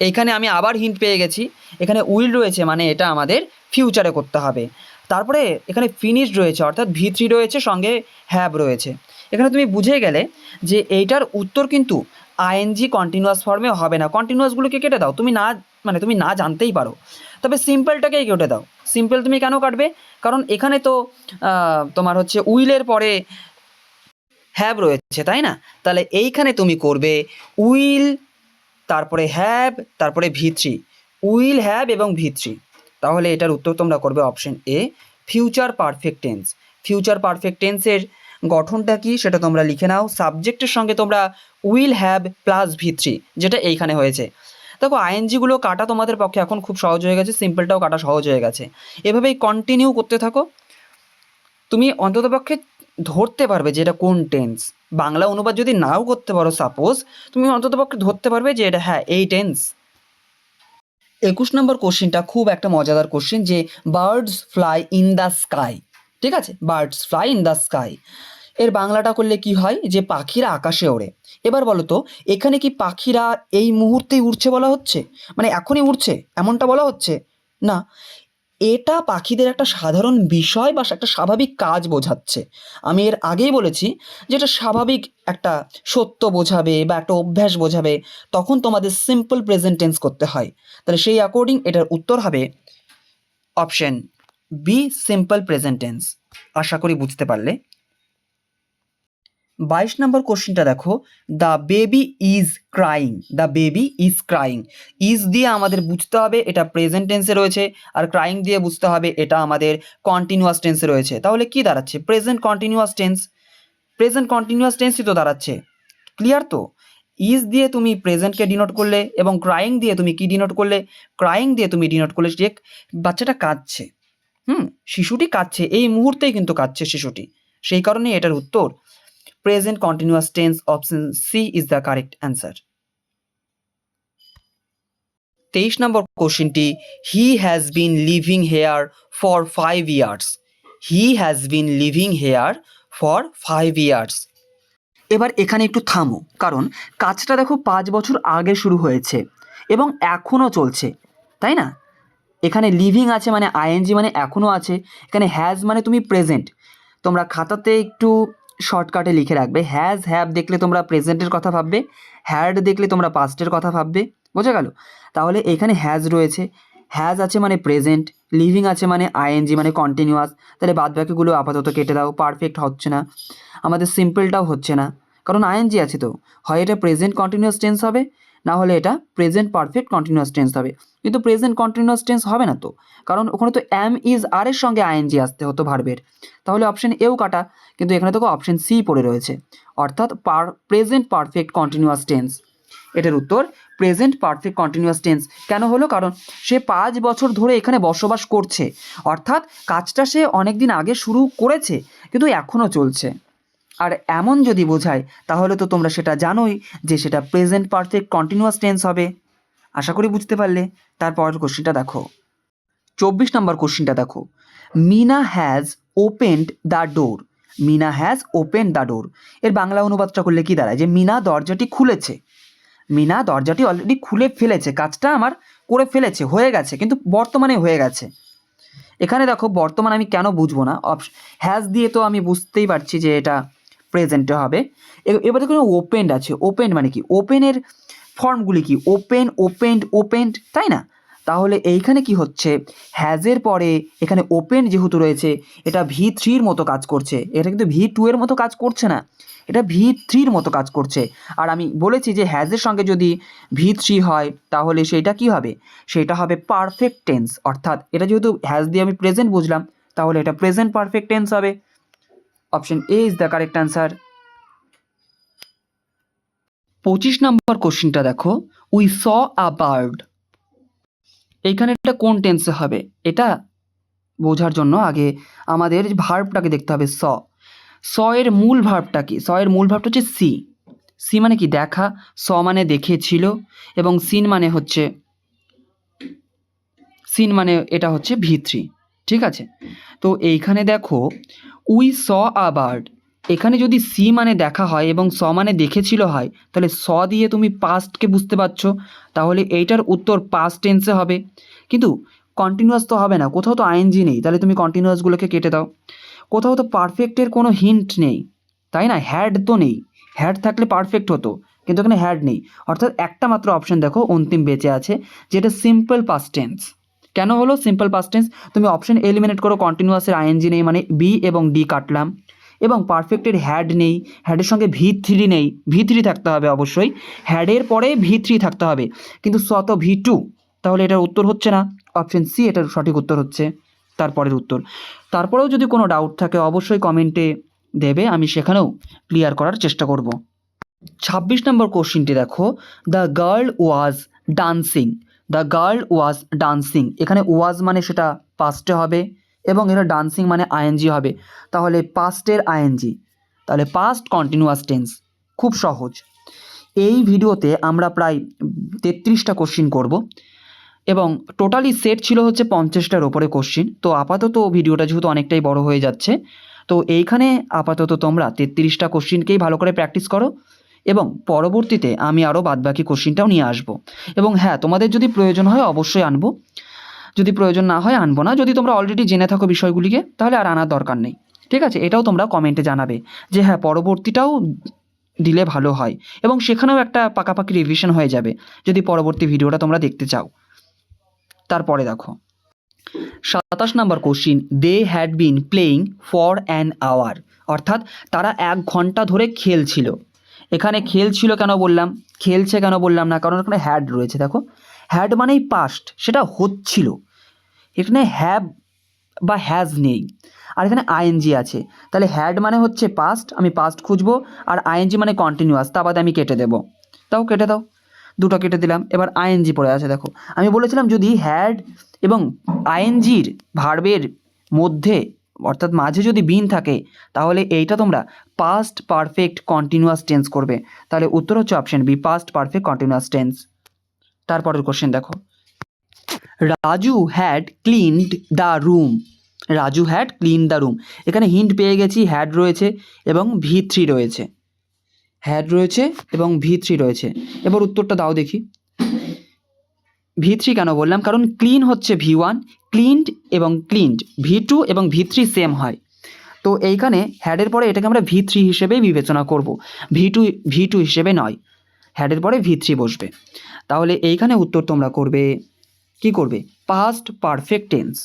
এইখানে আমি আবার হিন্ট পেয়ে গেছি, এখানে উইল রয়েছে, মানে এটা আমাদের ফিউচারে করতে হবে। তারপরে এখানে ফিনিশড রয়েছে, অর্থাৎ V3 রয়েছে, সঙ্গে হ্যাভ রয়েছে। এখানে তুমি বুঝে গেলে যে এইটার উত্তর কিন্তু আইএনজি কন্টিনিউয়াস ফর্মে হবে না। কন্টিনিউয়াসগুলোকে কেটে দাও, তুমি না জানতেই পারো, তবে সিম্পলটাকেই কেটে দাও। সিম্পল তুমি কেন কাটবে? কারণ এখানে তো তোমার হচ্ছে উইলের পরে হ্যাভ রয়েছে, তাই না? তাহলে এইখানে তুমি করবে উইল, তারপরে হ্যাভ, তারপরে V3, উইল হ্যাভ এবং V3। তাহলে এটার উত্তর তোমরা করবে option A, future perfect tense. Future perfect টেন্সের গঠনটা কি সেটা তোমরা লিখে নাও। সাবজেক্টের সঙ্গে তোমরা উইল হ্যাভ প্লাস V3, যেটা এইখানে হয়েছে। দেখো আইএনজিগুলো কাটা তোমাদের পক্ষে এখন খুব সহজ হয়ে গেছে, সিম্পলটাও কাটা সহজ হয়ে গেছে। এভাবেই কন্টিনিউ করতে থাকো, তুমি অন্ততপক্ষে ধরতে পারবে যে এটা কোন টেন্স। বাংলা অনুবাদ যদি নাও করতে পারো সাপোজ, তুমি অন্ততপক্ষে ধরতে পারবে যে এটা হ্যাঁ এই টেন্স। 21 নম্বর কোশ্চেনটা খুব একটা মজাদার কোশ্চেন, যে birds fly in the sky. ঠিক আছে, birds fly in the sky এর বাংলাটা করলে কি হয়, যে পাখিরা আকাশে ওড়ে। এবার বলো তো, এখানে কি পাখিরা এই মুহূর্তেই উড়ছে বলা হচ্ছে, মানে এখনই উড়ছে এমনটা বলা হচ্ছে না। এটা পাখিদের একটা সাধারণ বিষয় বা একটা স্বাভাবিক কাজ বোঝাচ্ছে। আমি এর আগেই বলেছি যেটা স্বাভাবিক একটা সত্য বোঝাবে বা একটা অভ্যাস বোঝাবে, তখন তোমাদের সিম্পল প্রেজেন্ট টেন্স করতে হয়। তাহলে সেই অ্যাকর্ডিং এটার উত্তর হবে option B, simple present tense. আশা করি বুঝতে পারলে। 22 নম্বর কোশ্চেনটা দেখো, the baby is crying. The baby is crying, is দিয়ে আমাদের বুঝতে হবে এটা প্রেজেন্ট টেন্সে রয়েছে, আর ক্রাইং দিয়ে বুঝতে হবে এটা আমাদের কন্টিনিউয়াস টেন্সে রয়েছে। তাহলে কি দাঁড়াচ্ছে? Present continuous tense. Present continuous টেন্সই তো দাঁড়াচ্ছে। ক্লিয়ার তো? ইজ দিয়ে তুমি প্রেজেন্টকে ডিনোট করলে, এবং ক্রাইং দিয়ে তুমি কি ডিনোট করলে? ক্রাইং দিয়ে তুমি ডিনোট করলে যে বাচ্চাটা কাঁদছে, শিশুটি কাঁদছে, এই মুহূর্তেই কিন্তু কাঁদছে শিশুটি। সেই কারণেই এটার উত্তর present continuous tense, option C is the correct answer. 23 নম্বর কোশ্চেনটি, he has been living here for 5 years. He has been living here for 5 years. এবার এখানে একটু থামো, কারণ কাজটা দেখো 5 বছর আগে শুরু হয়েছে এবং এখনও চলছে, তাই না? এখানে লিভিং আছে মানে আইএনজি মানে এখনও আছে, এখানে হ্যাজ মানে তুমি প্রেজেন্ট। তোমরা খাতাতে একটু শর্টকাটে লিখে রাখবে, হ্যাজ হ্যাভ দেখলে তোমরা প্রেজেন্টের কথা ভাববে, হ্যাড দেখলে তোমরা পাস্টের কথা ভাববে, বোঝা গেল? তাহলে এখানে হ্যাজ রয়েছে, হ্যাজ আছে মানে প্রেজেন্ট, লিভিং আছে মানে আইএনজি মানে কন্টিনিউয়াস, তাহলে বাদবাকিগুলো আপাতত কেটে দাও, পারফেক্ট হচ্ছে না, আমাদের সিম্পলটাও হচ্ছে না, কারণ আইএনজি আছে। তো হয় এটা প্রেজেন্ট কন্টিনিউয়াস টেন্স হবে, না হলে এটা প্রেজেন্ট পারফেক্ট কন্টিনিউয়াস টেন্স হবে। কিন্তু প্রেজেন্ট কন্টিনিউয়াস টেন্স হবে না তো, কারণ ওখানে তো এম ইজ আর এর সঙ্গে আইএনজি আসতে হতো ভার্বের, তাহলে অপশন এও কাটা। কিন্তু এখানে তো অপশন সি পড়ে রয়েছে, অর্থাৎ প্রেজেন্ট পারফেক্ট কন্টিনিউয়াস টেন্স। এটার উত্তর প্রেজেন্ট পারফেক্ট কন্টিনিউয়াস টেন্স। কেন হলো? কারণ সে 5 বছর ধরে এখানে বসবাস করছে, অর্থাৎ কাজটা সে অনেক দিন আগে শুরু করেছে কিন্তু এখনও চলছে। আর এমন যদি বোঝায় তাহলে তো তোমরা সেটা জানোই যে সেটা প্রেজেন্ট পারফেক্ট কন্টিনিউয়াস টেন্স হবে। আশা করি বুঝতে পারলে। তারপরের কোশ্চেনটা দেখো, 24 নম্বর কোশ্চেনটা দেখো, Mina has opened the door. Mina has opened the door, এর বাংলা অনুবাদটা করলে কি দাঁড়ায়? যে মিনা দরজাটি খুলেছে। মিনা দরজাটি অলরেডি খুলে ফেলেছে, কাজটা আমার করে ফেলেছে, হয়ে গেছে, কিন্তু বর্তমানে হয়ে গেছে। এখানে দেখো বর্তমান আমি কেন বুঝবো না, হ্যাজ দিয়ে তো আমি বুঝতেই পারছি যে এটা প্রেজেন্টে হবে। এবার দেখো ওপেন্ড আছে, ওপেন্ড মানে কি? ওপেনের ফর্মগুলি কি? ওপেন, ওপেন্ড, ওপেন্ড, তাই না? তাহলে এইখানে কি হচ্ছে, হ্যাজের পরে এখানে ওপেন যেহেতু রয়েছে, এটা V3-র মতো কাজ করছে, এটা কিন্তু V2-এর মতো কাজ করছে না, এটা V3-র মতো কাজ করছে। আর আমি বলেছি যে হ্যাজের সঙ্গে যদি V3 হয় তাহলে সেইটা কি হবে? সেটা হবে পারফেক্ট টেন্স, অর্থাৎ এটা যেহেতু হ্যাজ দিয়ে আমি প্রেজেন্ট বুঝলাম, তাহলে এটা প্রেজেন্ট পারফেক্ট টেন্স হবে। Option A is the correct answer. 25 নম্বর কোশ্চেনটা দেখো, উই স আ বার্ড। এইখানে এটা কোন টেন্সে হবে এটা বোঝার জন্য আগে আমাদের ভার্বটাকে দেখতে হবে। স এর মূল ভার্বটা কি? স এর মূল ভার্বটা হচ্ছে সি। সি মানে কি? দেখা। স মানে দেখেছিল, এবং সিন মানে এটা হচ্ছে V3, ঠিক আছে? তো এইখানে দেখো উই স আ বার্ড, এখানে যদি সি মানে দেখা হয় এবং স মানে দেখেছিল হয়, তাহলে স দিয়ে তুমি পাস্টকে বুঝতে পারছো, তাহলে এইটার উত্তর পাস্ট টেন্সে হবে। কিন্তু কন্টিনিউয়াস তো হবে না, কোথাও তো আইএনজি নেই, তাহলে তুমি কন্টিনিউয়াসগুলোকে কেটে দাও। কোথাও তো পারফেক্টের কোনো হিন্ট নেই, তাই না? হ্যাড তো নেই, হ্যাড থাকলে পারফেক্ট হতো, কিন্তু এখানে হ্যাড নেই, অর্থাৎ একটা মাত্র অপশন দেখো অন্তিম বেঁচে আছে, যেটা সিম্পল পাস্ট টেন্স। কেন হলো সিম্পল পাস্ট টেন্স? তুমি অপশন এলিমিনেট করো, কন্টিনিউয়াসের আইএনজি নেই মানে বি এবং ডি কাটলাম, এবং পারফেক্টের হ্যাড নেই, হ্যাডের সঙ্গে V3 নেই, V3 থাকতে হবে অবশ্যই, হ্যাডের পরে V3 থাকতে হবে, কিন্তু স তো V2, তাহলে এটার উত্তর হচ্ছে না। অপশন সি এটার সঠিক উত্তর হচ্ছে তারপরের উত্তর। তারপরেও যদি কোনো ডাউট থাকে অবশ্যই কমেন্টে দেবে, আমি সেখানেও ক্লিয়ার করার চেষ্টা করব। 26 নম্বর কোশ্চিনটি দেখো, the girl was dancing. The girl was dancing, এখানে ওয়াজ মানে সেটা পাস্টে হবে এবং এটা ডান্সিং মানে আইএনজি হবে, তাহলে পাস্টের আইএনজি, তাহলে পাস্ট কন্টিনিউয়াস টেন্স। খুব সহজ। এই ভিডিওতে আমরা প্রায় 33টা কোশ্চিন করব এবং টোটালি সেট ছিল হচ্ছে 50টার ওপরে কোশ্চিন। তো আপাতত ভিডিওটা যেহেতু অনেকটাই বড় হয়ে যাচ্ছে, তো এইখানে আপাতত তোমরা 33টা কোশ্চিনকেই ভালো করে প্র্যাকটিস করো, এবং পরবর্তীতে আমি আরও বাদবাকি কোশ্চিনটাও নিয়ে আসবো। এবং হ্যাঁ, তোমাদের যদি প্রয়োজন হয় অবশ্যই আনবো, যদি প্রয়োজন না হয় আনবো না। যদি তোমরা অলরেডি জেনে থাকো বিষয়গুলিকে তাহলে আর আনার দরকার নেই, ঠিক আছে? এটাও তোমরা কমেন্টে জানাবে যে হ্যাঁ পরবর্তীটাও দিলে ভালো হয়, এবং সেখানেও একটা পাকাপাকি রিভিশন হয়ে যাবে যদি পরবর্তী ভিডিওটা তোমরা দেখতে চাও। তারপরে দেখো 27 নম্বর question, they had been playing for an hour, অর্থাৎ তারা 1 ঘন্টা ধরে খেলছিল। এখানে খেলছিল কেন বললাম, খেলছে কেন বললাম না, কারণ এখানে হ্যাড রয়েছে। দেখো হ্যাড মানেই পাস্ট, সেটা হচ্ছিল, এখানে হ্যাভ বা হ্যাজ নেই, আর এখানে আইএনজি আছে, তাহলে হ্যাড মানে হচ্ছে পাস্ট, আমি পাস্ট খুঁজবো, আর আইএনজি মানে কন্টিনিউয়াস, তা বাদে আমি কেটে দেবো। তাও কেটে দাও, দুটো কেটে দিলাম। এবার আইএনজি পড়ে আছে, দেখো আমি বলেছিলাম যদি হ্যাড এবং আইএনজির ভার্বের মধ্যে অর্থাৎ মাঝে যদি বিন থাকে তাহলে এইটা তোমরা পাস্ট পারফেক্ট কন্টিনিউয়াস টেন্স করবে, তাহলে উত্তর হচ্ছে option B, past perfect continuous tense. তারপরের কোশ্চেন দেখো Raju had cleaned the room. Raju had clean the room. এখানে হিন্ট পেয়ে গেছি, হ্যাড রয়েছে এবং V3 রয়েছে। হ্যাড রয়েছে এবং V3 রয়েছে। এবার উত্তরটা দাও দেখি। V3 কেন বললাম? কারণ ক্লিন হচ্ছে V1, ক্লিনড এবং ক্লিনড V2 এবং V3 সেম হয়। তো এইখানে হ্যাডের পরে এটাকে আমরা V3 হিসেবেই বিবেচনা করব, V2 হিসেবে নয়। হ্যাডের পরে V3 বসবে। তাহলে এইখানে উত্তর তোমরা করবে, কি করবে? Past perfect tense.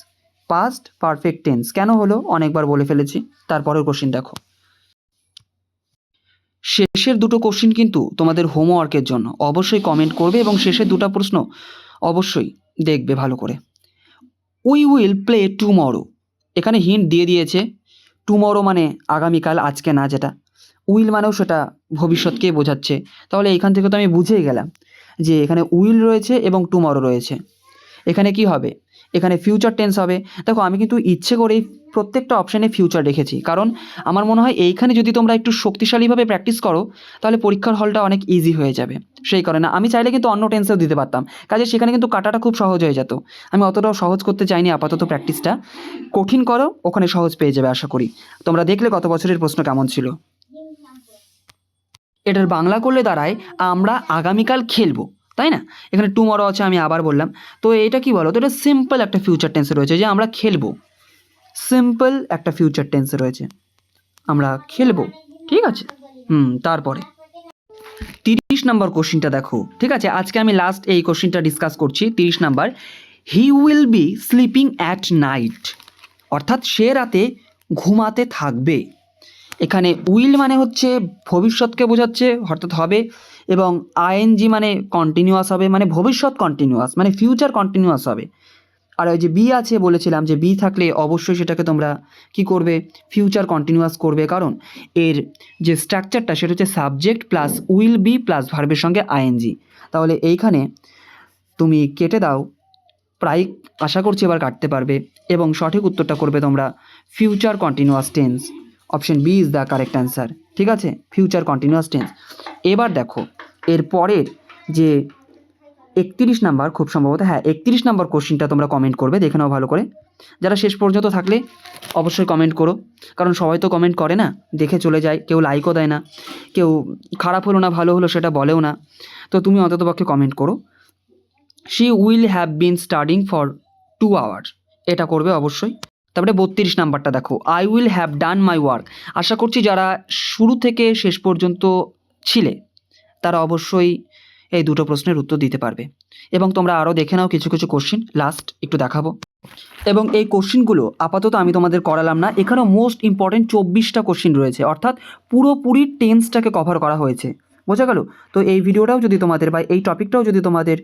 Past perfect tense কেন হলো? অনেকবার বলে ফেলেছি। তারপরের কোশ্চিন দেখো। শেষের দুটো কোশ্চিন কিন্তু তোমাদের হোমওয়ার্কের জন্য, অবশ্যই কমেন্ট করবে এবং শেষের দুটো প্রশ্ন অবশ্যই দেখবে ভালো করে। We will play tomorrow. এখানে হিন্ট দিয়ে দিয়েছে, টুমরো মানে আগামীকাল, আজকে না যেটা। উইল মানেও সেটা ভবিষ্যৎকে বোঝাচ্ছে। তাহলে এখান থেকে তো আমি বুঝেই গেলাম যে এখানে উইল রয়েছে এবং টুমরো রয়েছে। এখানে কি হবে? এখানে ফিউচার টেন্স হবে। দেখো আমি কিন্তু ইচ্ছে করেই প্রত্যেকটা অপশানে ফিউচার রেখেছি, কারণ আমার মনে হয় এইখানে যদি তোমরা একটু শক্তিশালীভাবে প্র্যাকটিস করো তাহলে পরীক্ষার হলটা অনেক ইজি হয়ে যাবে। সেই কারণে আমি চাইলে কিন্তু অন্য টেন্সেও দিতে পারতাম, কাজে সেখানে কিন্তু কাটাটা খুব সহজ হয়ে যেত। আমি অতটাও সহজ করতে চাইনি, আপাতত প্র্যাকটিসটা কঠিন করো, ওখানে সহজ পেয়ে যাবে আশা করি। তোমরা দেখলে গত বছরের প্রশ্ন কেমন ছিল। এটার বাংলা করলে দাঁড়ায় আমরা আগামীকাল খেলবো, তাই না? এখানে টুমরো আছে, আমি আবার বললাম। তো এটা কি বলো তো, এটা সিম্পল একটা ফিউচার টেন্সে রয়েছে যে আমরা খেলবো। সিম্পল একটা ফিউচার টেন্সে রয়েছে, আমরা খেলবো। ঠিক আছে। তারপরে 30 নম্বর কোশ্চিনটা দেখো। ঠিক আছে, আজকে আমি লাস্ট এই কোশ্চিনটা ডিসকাস করছি। 30 number, he will be sleeping at night. অর্থাৎ সে রাতে ঘুমাতে থাকবে। এখানে উইল মানে হচ্ছে ভবিষ্যৎকে বোঝাচ্ছে, অর্থাৎ হবে, এবং আইএনজি মানে কন্টিনিউয়াস হবে, মানে ভবিষ্যৎ কন্টিনিউয়াস, মানে ফিউচার কন্টিনিউয়াস হবে। আর ওই যে বি আছে, বলেছিলাম যে বি থাকলে অবশ্যই সেটাকে তোমরা কি করবে? ফিউচার কন্টিনিউয়াস করবে, কারণ এর যে স্ট্রাকচারটা সেটা হচ্ছে subject plus will be plus ভার্বের সঙ্গে আইএনজি। তাহলে এইখানে তুমি কেটে দাও, প্রায় আশা করছি এবার কাটতে পারবে, এবং সঠিক উত্তরটা করবে তোমরা future continuous tense. Option B is the correct answer. ঠিক আছে, ফিউচার কন্টিনিউয়াস টেন্স। এবার দেখো এর পরের যে 31 নাম্বার, খুব সম্ভবত, হ্যাঁ 31 নাম্বার কোশ্চিনটা তোমরা কমেন্ট করবে, দেখে নাও ভালো করে। যারা শেষ পর্যন্ত থাকলে অবশ্যই কমেন্ট করো, কারণ সবাই তো কমেন্ট করে না, দেখে চলে যায়, কেউ লাইকও দেয় না, কেউ খারাপ হলো না ভালো হলো সেটা বলেও না। তো তুমি অন্ততপক্ষে কমেন্ট করো, she will have been studying for 2 hours. এটা করবে অবশ্যই। তারপরে 32 নাম্বারটা দেখো, I will have done my work. আশা করছি যারা শুরু থেকে শেষ পর্যন্ত ছিলে তারা অবশ্যই এই দুটো প্রশ্নের উত্তর দিতে পারবে। এবং তোমরা আরও দেখে নাও কিছু কিছু কোশ্চিন, লাস্ট একটু দেখাবো। এবং এই কোশ্চিনগুলো আপাতত আমি তোমাদের করালাম না, এখানেও মোস্ট ইম্পর্টেন্ট 24টা কোশ্চিন রয়েছে, অর্থাৎ পুরোপুরি টেন্সটাকে কভার করা হয়েছে। বোঝা গেল? তো এই ভিডিওটাও যদি তোমাদের বা এই টপিকটাও যদি তোমাদের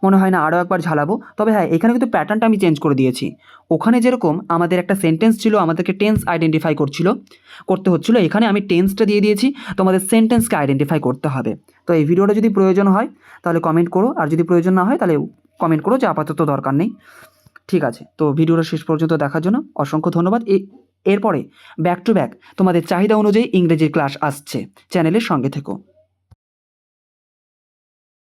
মনে হয় না আরও একবার ঝালাবো, তবে হ্যাঁ এখানে কিন্তু প্যাটার্নটা আমি চেঞ্জ করে দিয়েছি। ওখানে যেরকম আমাদের একটা সেন্টেন্স ছিল, আমাদেরকে টেন্স আইডেন্টিফাই করতে হচ্ছিলো, এখানে আমি টেন্সটা দিয়ে দিয়েছি, তোমাদের সেন্টেন্সকে আইডেন্টিফাই করতে হবে। তো এই ভিডিওটা যদি প্রয়োজন হয় তাহলে কমেন্ট করো, আর যদি প্রয়োজন না হয় তাহলে কমেন্ট করো যে আপাতত দরকার নেই। ঠিক আছে, তো ভিডিওটা শেষ পর্যন্ত দেখার জন্য অসংখ্য ধন্যবাদ। এরপরে ব্যাক টু ব্যাক তোমাদের চাহিদা অনুযায়ী ইংরেজির ক্লাস আসছে, চ্যানেলের সঙ্গে থেকো।